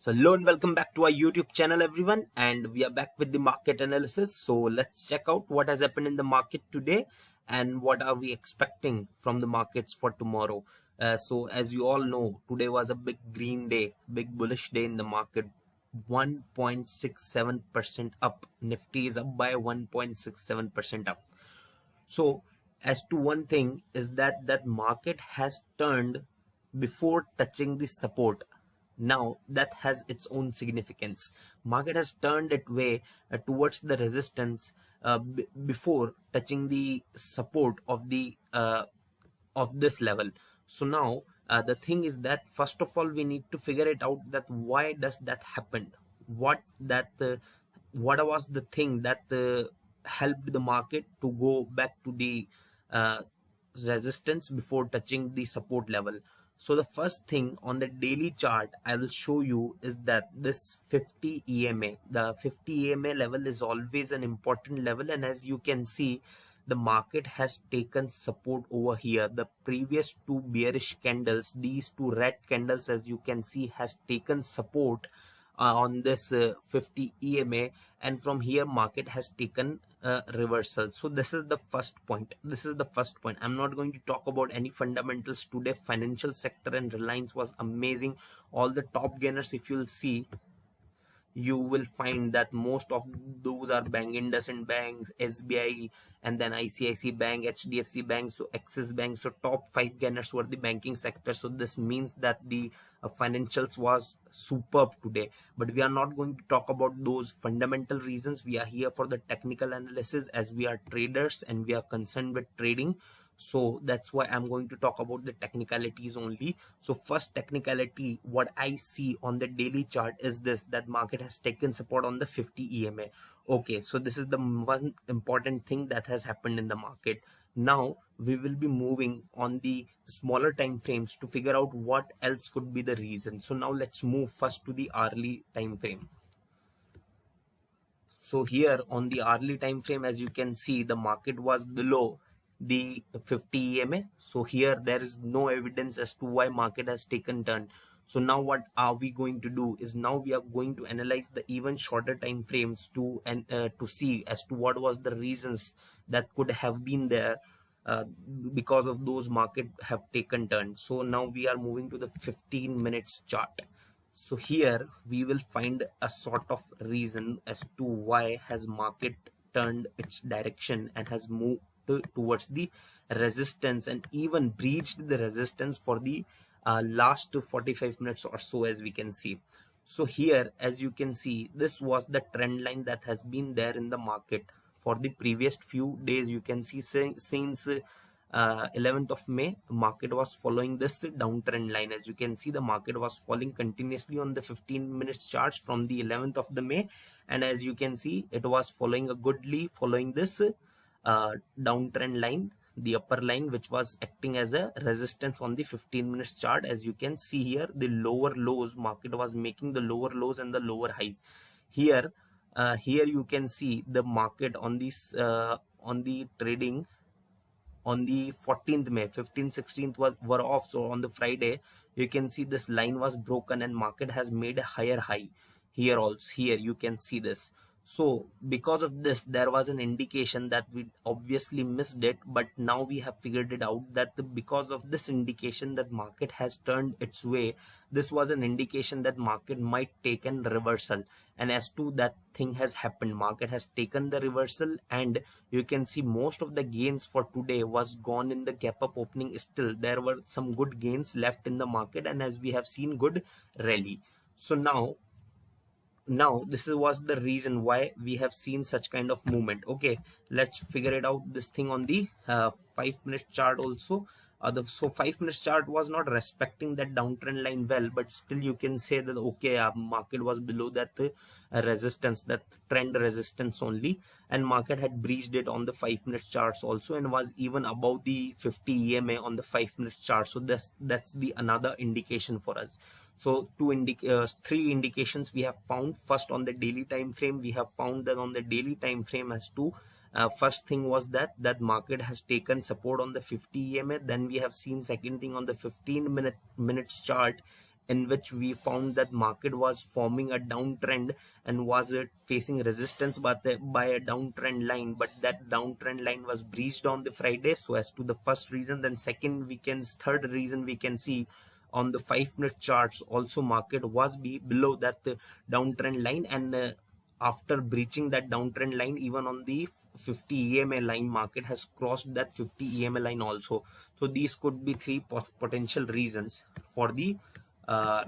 So hello and welcome back to our YouTube channel everyone, and we are back with the market analysis. So let's check out what has happened in the market today and what are we expecting from the markets for tomorrow. So as you all know, today was a big green day, big bullish day in the market. 1.67% up. Nifty is up by 1.67% up. So as to one thing is that market has turned before touching the support. Now that has its own significance. Market has turned its way towards the resistance before touching the support of this level. So now the thing is that first of all we need to figure it out that why does that happen, what was the thing that helped the market to go back to the uh, resistance before touching the support level. So the first thing on the daily chart I will show you is that this 50 EMA, the 50 EMA level is always an important level, and as you can see the market has taken support over here. The previous two bearish candles, these two red candles as you can see, has taken support on this 50 EMA, and from here market has taken reversal. So this is the first point. I'm not going to talk about any fundamentals today. Financial sector and Reliance was amazing. All the top gainers, if you'll see, you will find that most of those are bank, IndusInd Bank, SBI, and then ICICI Bank, HDFC Bank, so Axis Bank. So top 5 gainers were the banking sector. So this means that the financials was superb today. But we are not going to talk about those fundamental reasons. We are here for the technical analysis, as we are traders and we are concerned with trading. So that's why I'm going to talk about the technicalities only. So first technicality, what I see on the daily chart is this, that market has taken support on the 50 EMA. Okay, so this is the one important thing that has happened in the market. Now we will be moving on the smaller time frames to figure out what else could be the reason. So now let's move first to the hourly time frame. So here on the hourly time frame, as you can see, the market was below the 50 EMA. So here there is no evidence as to why market has taken turn. So now what are we going to do is now we are going to analyze the even shorter time frames to see as to what was the reasons that could have been there uh, because of those market have taken turn. So now we are moving to the 15 minutes chart. So here we will find a sort of reason as to why has market turned its direction and has moved towards the resistance and even breached the resistance for the last 45 minutes or so, as we can see. So here, as you can see, this was the trend line that has been there in the market for the previous few days. You can see since 11th of May, market was following this downtrend line. As you can see, the market was falling continuously on the 15 minutes chart from the 11th of the May, and as you can see, it was following a goodly following this downtrend line, the upper line, which was acting as a resistance on the 15 minutes chart. As you can see here, the lower lows, market was making the lower lows and the lower highs. Here you can see the market on this on the trading on the 14th May, 15th, 16th were off. So on the Friday, you can see this line was broken and market has made a higher high. Here also, here you can see this. So because of this, there was an indication that we obviously missed it, but now we have figured it out that because of this indication that market has turned its way, this was an indication that market might take a reversal. And as to that thing has happened, market has taken the reversal, and you can see most of the gains for today was gone in the gap up opening. Still there were some good gains left in the market, and as we have seen, good rally. So now this was the reason why we have seen such kind of movement. Okay, let's figure it out, this thing on the 5-minute chart also. So 5-minute chart was not respecting that downtrend line well, but still you can say that okay, market was below that resistance, that trend resistance only, and market had breached it on the 5-minute charts also and was even above the 50 EMA on the 5-minute chart. So that's the another indication for us. So three indications we have found. First, on the daily time frame, we have found that on the daily time frame as to first thing was that market has taken support on the 50 EMA. Then we have seen second thing on the 15 minutes chart in which we found that market was forming a downtrend and was facing resistance by a downtrend line, but that downtrend line was breached on the Friday. So as to the first reason, then third reason we can see on the 5-minute charts also market was below that downtrend line, and after breaching that downtrend line, even on the 50 EMA line, market has crossed that 50 EMA line also. So these could be three potential reasons for the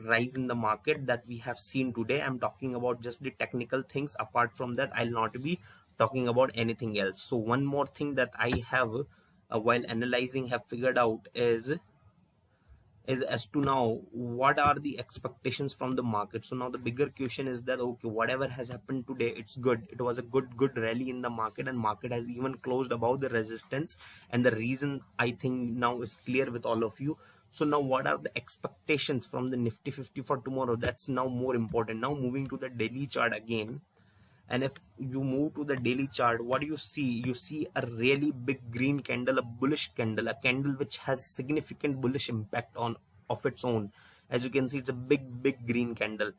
rise in the market that we have seen today. I'm talking about just the technical things. Apart from that, I'll not be talking about anything else. So one more thing that I have while analyzing have figured out is as to now what are the expectations from the market. So now the bigger question is that, okay, whatever has happened today, it's good. It was a good rally in the market, and market has even closed above the resistance, and the reason I think now is clear with all of you. So now what are the expectations from the Nifty 50 for tomorrow? That's now more important. Now moving to the daily chart again, and if you move to the daily chart, what do you see? You see a really big green candle, a bullish candle, a candle which has significant bullish impact on of its own. As you can see, it's a big green candle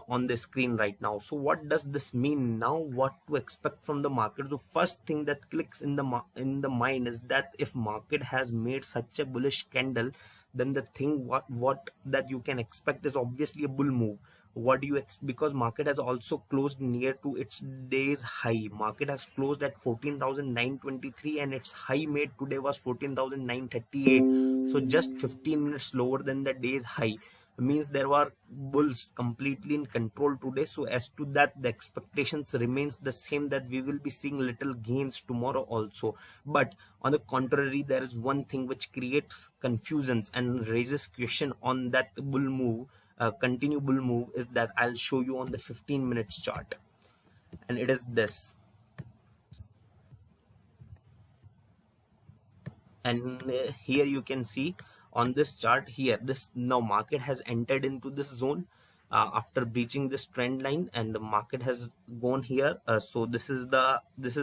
on the screen right now. So what does this mean? Now what to expect from the market? The first thing that clicks in the mind is that if market has made such a bullish candle, then the thing what that you can expect is obviously a bull move. What do you expect? Because market has also closed near to its day's high. Market has closed at 14,923, and its high made today was 14,938. So just 15 minutes lower than the day's high. Means there were bulls completely in control today. So as to that, the expectations remains the same, that we will be seeing little gains tomorrow also. But on the contrary, there is one thing which creates confusions and raises question on that bull move, continue bull move, is that I'll show you on the 15 minutes chart, and it is this. And here you can see on this chart here, this now market has entered into this zone after breaching this trend line, and the market has gone here. So this is the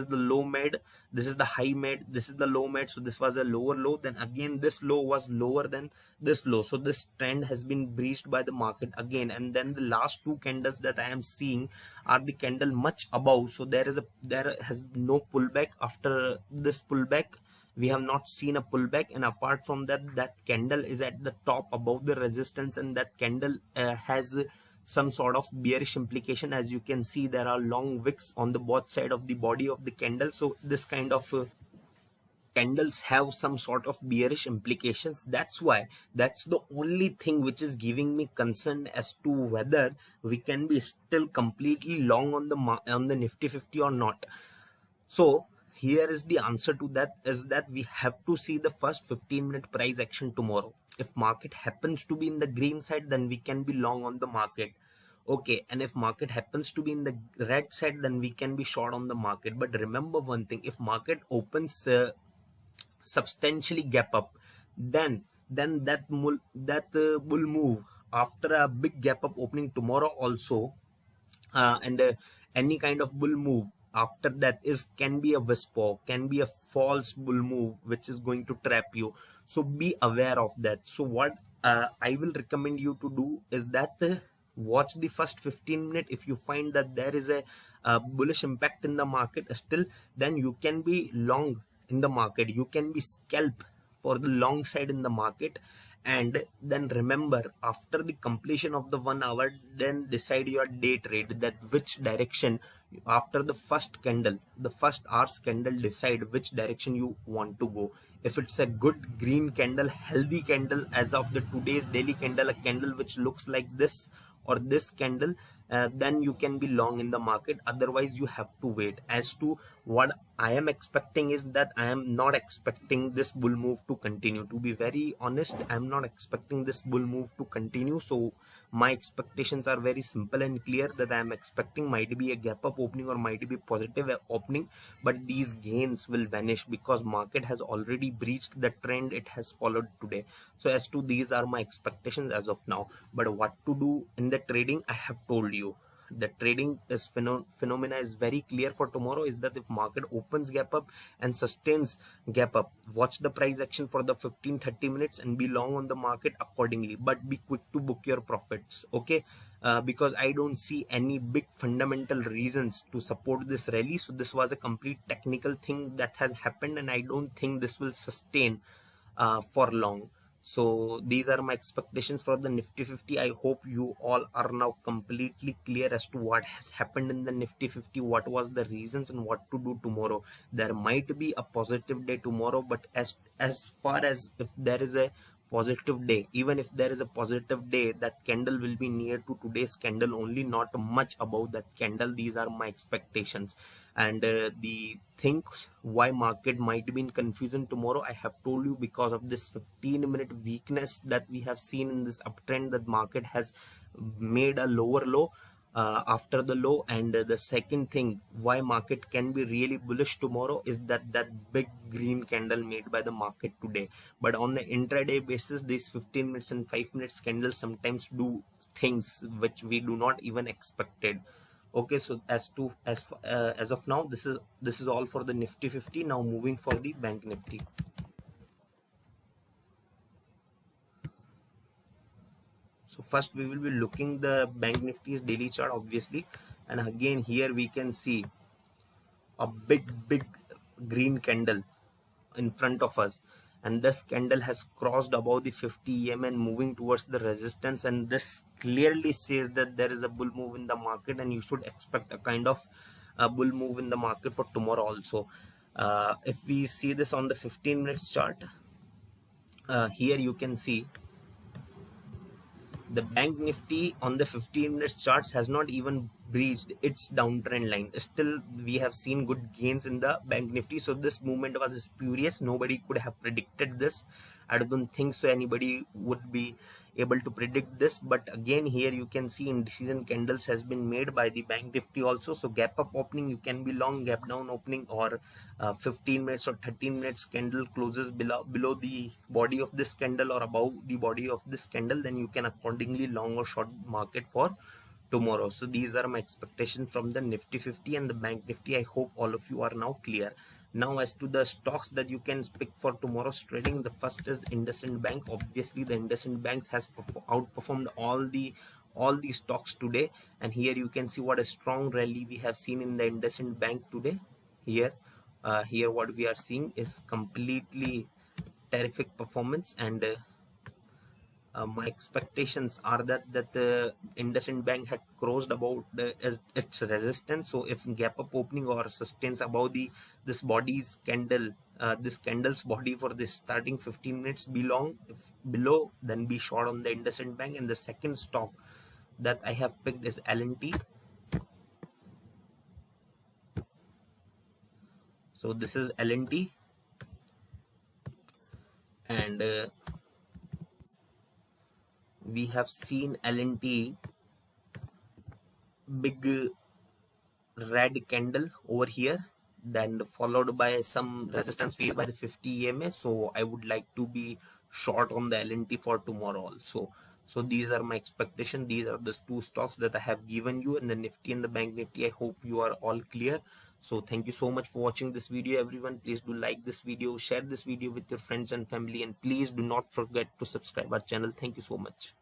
low made, this is the high made, this is the low made. So this was a lower low, then again this low was lower than this low. So this trend has been breached by the market again, and then the last two candles that I am seeing are the candle much above. So there has no pullback. After this pullback, we have not seen a pullback, and apart from that, that candle is at the top above the resistance, and that candle has some sort of bearish implication. As you can see, there are long wicks on the both side of the body of the candle. So this kind of candles have some sort of bearish implications. That's why, that's the only thing which is giving me concern as to whether we can be still completely long on the Nifty 50 or not. So here is the answer to that, is that we have to see the first 15-minute price action tomorrow. If market happens to be in the green side, then we can be long on the market. Okay, and if market happens to be in the red side, then we can be short on the market. But remember one thing, if market opens substantially gap up, then that bull move after a big gap up opening tomorrow also, and any kind of bull move after that can be a whisper, can be a false bull move which is going to trap you. So be aware of that. So what I will recommend you to do is that watch the first 15 minutes. If you find that there is a bullish impact in the market still, then you can be long in the market, you can be scalp for the long side in the market. And then remember, after the completion of the 1 hour, then decide your day trade, that which direction after the first candle, the first hour's candle, decide which direction you want to go. If it's a good green candle, healthy candle, as of the today's daily candle, a candle which looks like this or this candle, then you can be long in the market. Otherwise you have to wait. As to what I am expecting is that I am not expecting this bull move to continue. To be very honest, I am not expecting this bull move to continue. So my expectations are very simple and clear, that I am expecting might be a gap up opening or might be positive opening, but these gains will vanish because market has already breached the trend it has followed today. So as to these are my expectations as of now. But what to do in the trading, I have told you. the trading is phenomena is very clear for tomorrow, is that if market opens gap up and sustains gap up, watch the price action for the 15-30 minutes and be long on the market accordingly, but be quick to book your profits. Okay, because I don't see any big fundamental reasons to support this rally. So this was a complete technical thing that has happened, and I don't think this will sustain for long. So these are my expectations for the Nifty 50. I hope you all are now completely clear as to what has happened in the Nifty 50, what was the reasons, and what to do tomorrow. There might be a positive day tomorrow, but as far as if there is a positive day, even if there is a positive day, that candle will be near to today's candle only, not much above that candle. These are my expectations. And the things why market might be in confusion tomorrow, I have told you, because of this 15-minute weakness that we have seen in this uptrend, that market has made a lower low after the low. And the second thing why market can be really bullish tomorrow is that big green candle made by the market today. But on the intraday basis, these 15 minutes and 5 minutes candles sometimes do things which we do not even expected. Okay, so as of now, this is all for the Nifty 50. Now moving for the Bank Nifty. So first we will be looking the Bank Nifty's daily chart, obviously, and again here we can see a big green candle in front of us, and this candle has crossed above the 50 EM and moving towards the resistance, and this clearly says that there is a bull move in the market, and you should expect a kind of a bull move in the market for tomorrow also. If we see this on the 15 minutes chart, here you can see the Bank Nifty on the 15 minutes charts has not even breached its downtrend line. Still we have seen good gains in the Bank Nifty. So this movement was spurious. Nobody could have predicted this. I don't think so anybody would be able to predict this. But again, here you can see indecision candles has been made by the Bank Nifty also. So gap up opening, you can be long, gap down opening, or 15 minutes or 13 minutes candle closes below the body of this candle or above the body of this candle, then you can accordingly long or short market for tomorrow. So these are my expectations from the Nifty 50 and the Bank Nifty. I hope all of you are now clear. Now as to the stocks that you can pick for tomorrow's trading, the first is IndusInd Bank. Obviously the IndusInd Bank has outperformed all the stocks today, and here you can see what a strong rally we have seen in the IndusInd Bank today. Here what we are seeing is completely terrific performance, and my expectations are that the IndusInd Bank had crossed about its resistance. So if gap up opening or sustains above this body's candle, this candle's body for this starting 15 minutes, be long. If below, then be short on the IndusInd Bank. And the second stock that I have picked is L&T. So this is L&T, and we have seen L&T big red candle over here, then followed by some resistance faced by the 50 EMA. So I would like to be short on the L&T for tomorrow also. So these are my expectations. These are the two stocks that I have given you in the Nifty and the Bank Nifty. I hope you are all clear. So thank you so much for watching this video, everyone. Please do like this video, share this video with your friends and family, and please do not forget to subscribe our channel. Thank you so much.